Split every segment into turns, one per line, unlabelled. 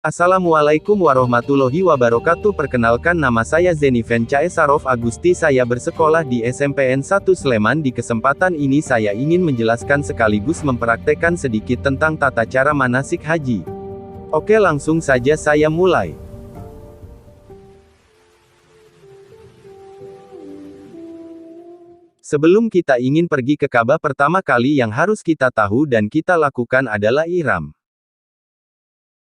Assalamualaikum warahmatullahi wabarakatuh. Perkenalkan, nama saya Zeniven Caesarov Agusti. Saya bersekolah di SMPN 1 Sleman. Di kesempatan ini saya ingin menjelaskan sekaligus mempraktekkan sedikit tentang tata cara manasik haji. Oke, langsung saja saya mulai. Sebelum kita ingin pergi ke Ka'bah, pertama kali yang harus kita tahu dan kita lakukan adalah ihram.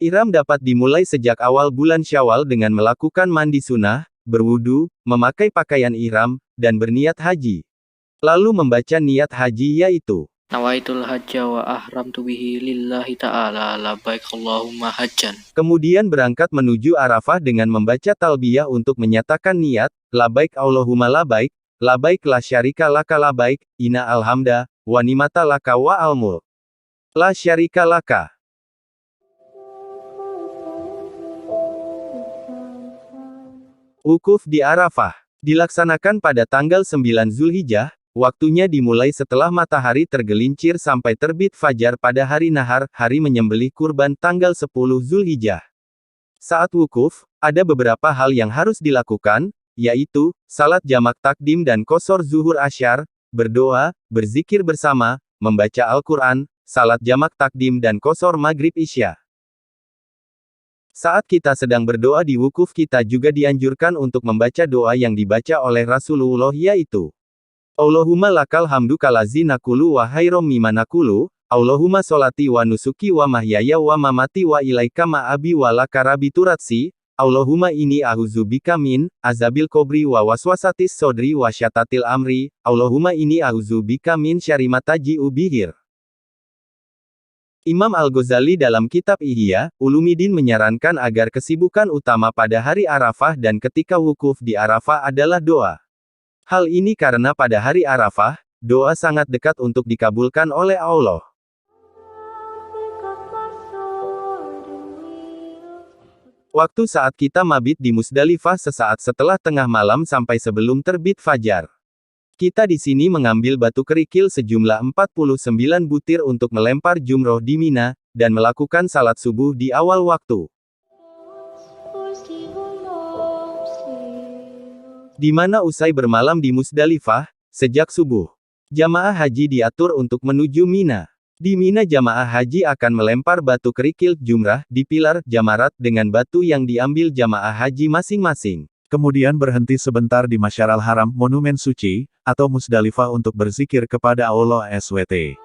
Ihram dapat dimulai sejak awal bulan Syawal dengan melakukan mandi sunnah, berwudu, memakai pakaian ihram, dan berniat haji. Lalu membaca niat haji yaitu
Nawaitul hajja wa ahramtu bihi lillahi ta'ala labbaik Allahumma hajjan.
Kemudian berangkat menuju Arafah dengan membaca talbiyah untuk menyatakan niat, labbaik Allahumma labbaik, labbaik la syarika laka labbaik, inna alhamda, wa nimata laka wa almul. La syarika laka. Wukuf di Arafah dilaksanakan pada tanggal 9 Zulhijjah, waktunya dimulai setelah matahari tergelincir sampai terbit fajar pada hari nahar, hari menyembelih kurban tanggal 10 Zulhijjah. Saat wukuf, ada beberapa hal yang harus dilakukan, yaitu, salat jamak takdim dan qosor zuhur asyar, berdoa, berzikir bersama, membaca Al-Quran, salat jamak takdim dan qosor maghrib isya. Saat kita sedang berdoa di wukuf, kita juga dianjurkan untuk membaca doa yang dibaca oleh Rasulullah, yaitu Allahumma lakal hamdu kalazi nakulu wa khairom mimma nakulu, Allahumma sholati wa nusuki wa mahyaya wa mamati wa ilaika ma'abi wa laka rabitu ratsi, Allahumma inni a'udzubika min azabil kubri wa waswasatis sodri wa syatatil amri, Allahumma inni a'udzubika min syarri ma taji'u bihir. Imam Al-Ghazali dalam kitab Ihya Ulumuddin menyarankan agar kesibukan utama pada hari Arafah dan ketika wukuf di Arafah adalah doa. Hal ini karena pada hari Arafah, doa sangat dekat untuk dikabulkan oleh Allah. Waktu saat kita mabit di Musdalifah sesaat setelah tengah malam sampai sebelum terbit fajar. Kita di sini mengambil batu kerikil sejumlah 49 butir untuk melempar jumroh di Mina, dan melakukan salat subuh di awal waktu. Di mana usai bermalam di Musdalifah, sejak subuh, jamaah haji diatur untuk menuju Mina. Di Mina jamaah haji akan melempar batu kerikil jumrah di pilar jamarat dengan batu yang diambil jamaah haji masing-masing.
Kemudian berhenti sebentar di Masyarul Haram, monumen suci, atau Musdalifah untuk berzikir kepada Allah SWT.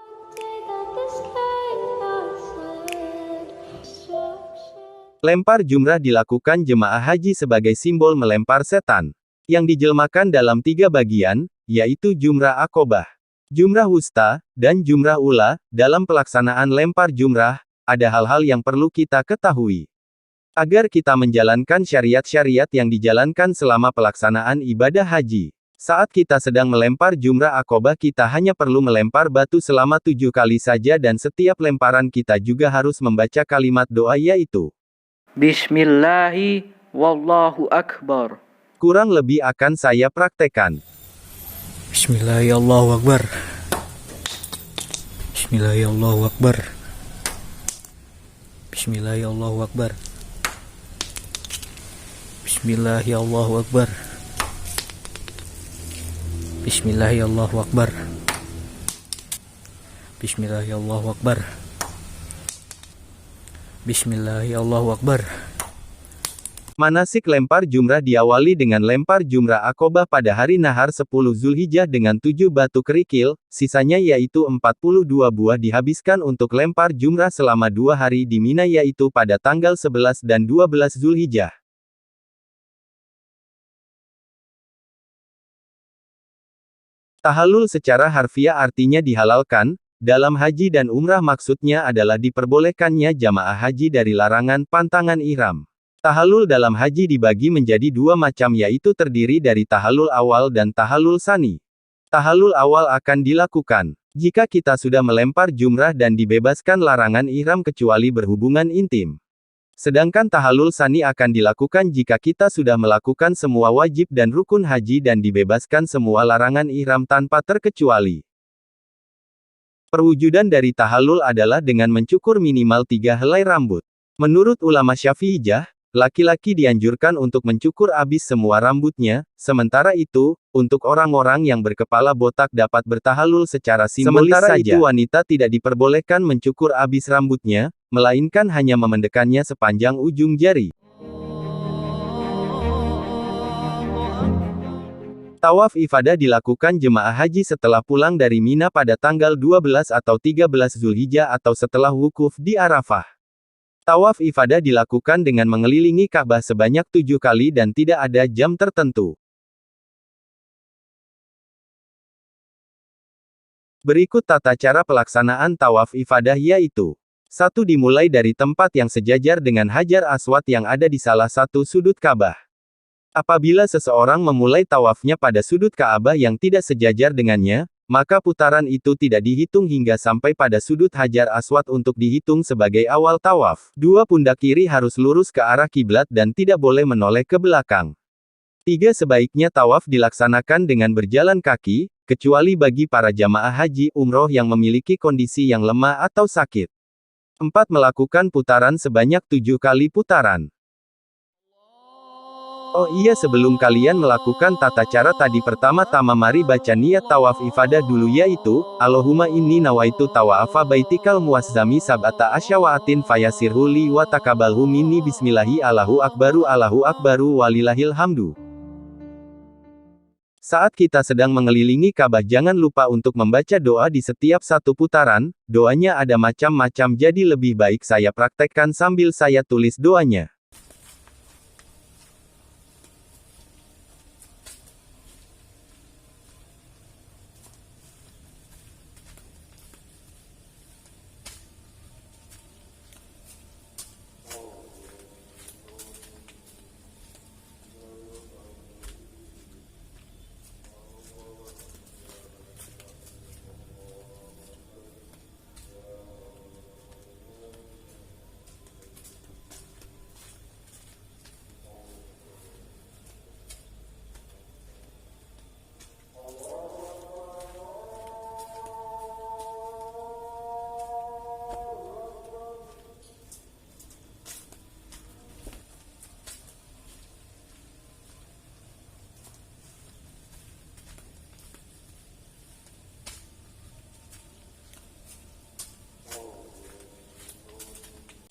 Lempar jumrah dilakukan jemaah haji sebagai simbol melempar setan, yang dijelmakan dalam 3 bagian, yaitu jumrah akobah, jumrah wusta, dan jumrah ula. Dalam pelaksanaan lempar jumrah, ada hal-hal yang perlu kita ketahui agar kita menjalankan syariat-syariat yang dijalankan selama pelaksanaan ibadah haji. Saat kita sedang melempar jumrah akobah, kita hanya perlu melempar batu selama 7 kali saja, dan setiap lemparan kita juga harus membaca kalimat doa yaitu
Bismillahi wallahu akbar.
Kurang lebih akan saya praktekkan.
Bismillahi Allahu Akbar. Bismillahi Allahu Akbar. Bismillahi Allahu Akbar. Bismillahi Allahu Akbar. Bismillahi Allahu Akbar. Bismillahi Allahu Akbar. Bismillahi Allahu Akbar.
Manasik lempar jumrah diawali dengan lempar jumrah akobah pada hari nahar 10 Zulhijjah dengan 7 batu kerikil, sisanya yaitu 42 buah dihabiskan untuk lempar jumrah selama 2 hari di Mina, yaitu pada tanggal 11 dan 12 Zulhijjah. Tahallul secara harfiah artinya dihalalkan, dalam haji dan umrah maksudnya adalah diperbolehkannya jamaah haji dari larangan pantangan ihram. Tahallul dalam haji dibagi menjadi 2 macam, yaitu terdiri dari tahallul awal dan tahallul sani. Tahallul awal akan dilakukan jika kita sudah melempar jumrah dan dibebaskan larangan ihram kecuali berhubungan intim. Sedangkan tahallul sani akan dilakukan jika kita sudah melakukan semua wajib dan rukun haji dan dibebaskan semua larangan ihram tanpa terkecuali. Perwujudan dari tahallul adalah dengan mencukur minimal 3 helai rambut. Menurut ulama Syafi'iyah, laki-laki dianjurkan untuk mencukur habis semua rambutnya, sementara itu, untuk orang-orang yang berkepala botak dapat bertahalul secara simbolis saja. Sementara itu wanita tidak diperbolehkan mencukur habis rambutnya, melainkan hanya memendekannya sepanjang ujung jari. Tawaf ifadah dilakukan jemaah haji setelah pulang dari Mina pada tanggal 12 atau 13 Zulhijjah atau setelah wukuf di Arafah. Tawaf ifadah dilakukan dengan mengelilingi Ka'bah sebanyak 7 kali dan tidak ada jam tertentu. Berikut tata cara pelaksanaan tawaf ifadah yaitu: 1. Dimulai dari tempat yang sejajar dengan Hajar Aswad yang ada di salah satu sudut Ka'bah. Apabila seseorang memulai tawafnya pada sudut Ka'bah yang tidak sejajar dengannya, maka putaran itu tidak dihitung hingga sampai pada sudut Hajar Aswad untuk dihitung sebagai awal tawaf. 2. Pundak kiri harus lurus ke arah kiblat dan tidak boleh menoleh ke belakang. 3. Sebaiknya tawaf dilaksanakan dengan berjalan kaki, kecuali bagi para jamaah haji umroh yang memiliki kondisi yang lemah atau sakit. 4. Melakukan putaran sebanyak 7 kali putaran. Oh iya, sebelum kalian melakukan tata cara tadi, pertama-tama mari baca niat tawaf ifadah dulu, yaitu, Allahumma inni nawaitu tawafa baitikal muazzami sab'ata asyawaatin fayasirhu li wa takabalhu minni bismillahi Allahu akbaru walillahil hamdu. Saat kita sedang mengelilingi Ka'bah jangan lupa untuk membaca doa di setiap satu putaran. Doanya ada macam-macam, jadi lebih baik saya praktekkan sambil saya tulis doanya.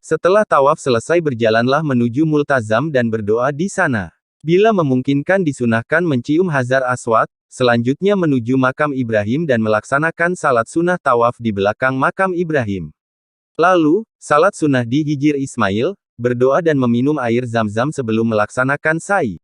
Setelah tawaf selesai berjalanlah menuju multazam dan berdoa di sana. Bila memungkinkan disunahkan mencium Hajar Aswad, selanjutnya menuju makam Ibrahim dan melaksanakan salat sunnah tawaf di belakang makam Ibrahim. Lalu, salat sunnah di Hijir Ismail, berdoa dan meminum air zam-zam sebelum melaksanakan sa'i.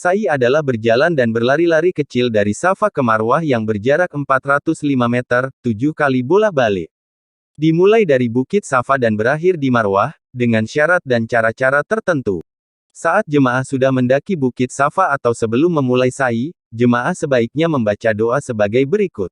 Sa'i adalah berjalan dan berlari-lari kecil dari Safa ke Marwah yang berjarak 405 meter, 7 kali bolak-balik. Dimulai dari Bukit Safa dan berakhir di Marwah, dengan syarat dan cara-cara tertentu. Saat jemaah sudah mendaki Bukit Safa atau sebelum memulai sa'i, jemaah sebaiknya membaca doa sebagai berikut.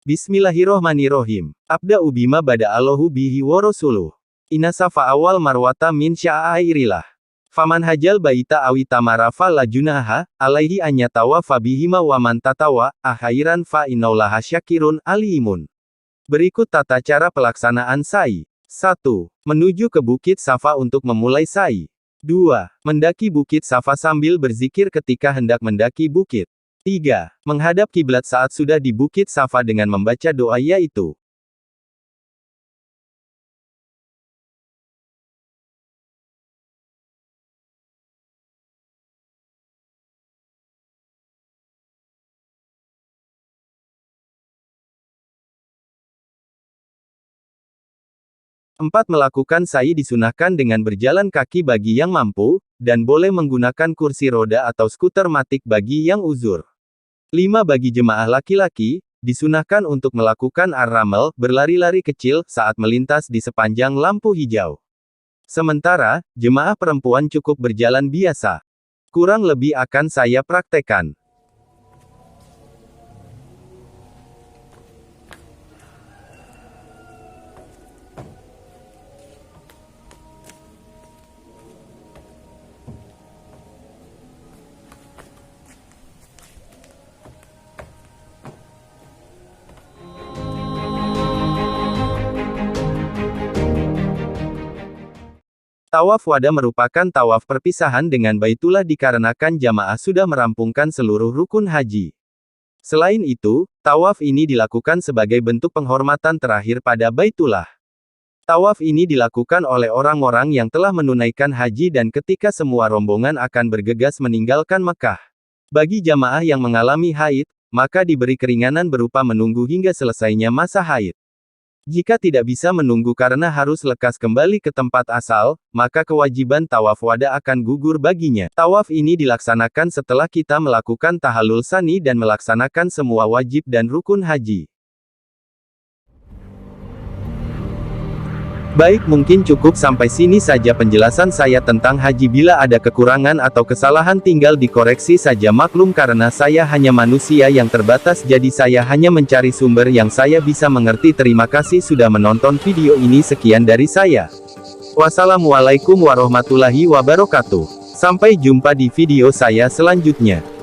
Bismillahirrohmanirrohim. Abda'u bima bada Allahu bihi wa rasuluh. Inna safa awal marwata min sya'airillah. Faman hajal baita awi tamara la junaha, alaihi anyatawa fabihima wa man tatawa, akhairan fa innallaha syakirun alimun. Berikut tata cara pelaksanaan sa'i. 1. Menuju ke Bukit Safa untuk memulai sa'i. 2. Mendaki Bukit Safa sambil berzikir ketika hendak mendaki bukit. 3. Menghadap kiblat saat sudah di Bukit Safa dengan membaca doa yaitu, Empat. Melakukan sa'i disunahkan dengan berjalan kaki bagi yang mampu, dan boleh menggunakan kursi roda atau skuter matic bagi yang uzur. 5. Bagi jemaah laki-laki, disunahkan untuk melakukan ar-ramel, berlari-lari kecil, saat melintas di sepanjang lampu hijau. Sementara, jemaah perempuan cukup berjalan biasa. Kurang lebih akan saya praktekkan. Tawaf wada merupakan tawaf perpisahan dengan Baitullah dikarenakan jamaah sudah merampungkan seluruh rukun haji. Selain itu, tawaf ini dilakukan sebagai bentuk penghormatan terakhir pada Baitullah. Tawaf ini dilakukan oleh orang-orang yang telah menunaikan haji dan ketika semua rombongan akan bergegas meninggalkan Mekah. Bagi jamaah yang mengalami haid, maka diberi keringanan berupa menunggu hingga selesainya masa haid. Jika tidak bisa menunggu karena harus lekas kembali ke tempat asal, maka kewajiban tawaf wada akan gugur baginya. Tawaf ini dilaksanakan setelah kita melakukan tahallul tsani dan melaksanakan semua wajib dan rukun haji. Baik, mungkin cukup sampai sini saja penjelasan saya tentang haji. Bila ada kekurangan atau kesalahan tinggal dikoreksi saja, maklum karena saya hanya manusia yang terbatas, jadi saya hanya mencari sumber yang saya bisa mengerti. Terima kasih sudah menonton video ini. Sekian dari saya. Wassalamualaikum warahmatullahi wabarakatuh. Sampai jumpa di video saya selanjutnya.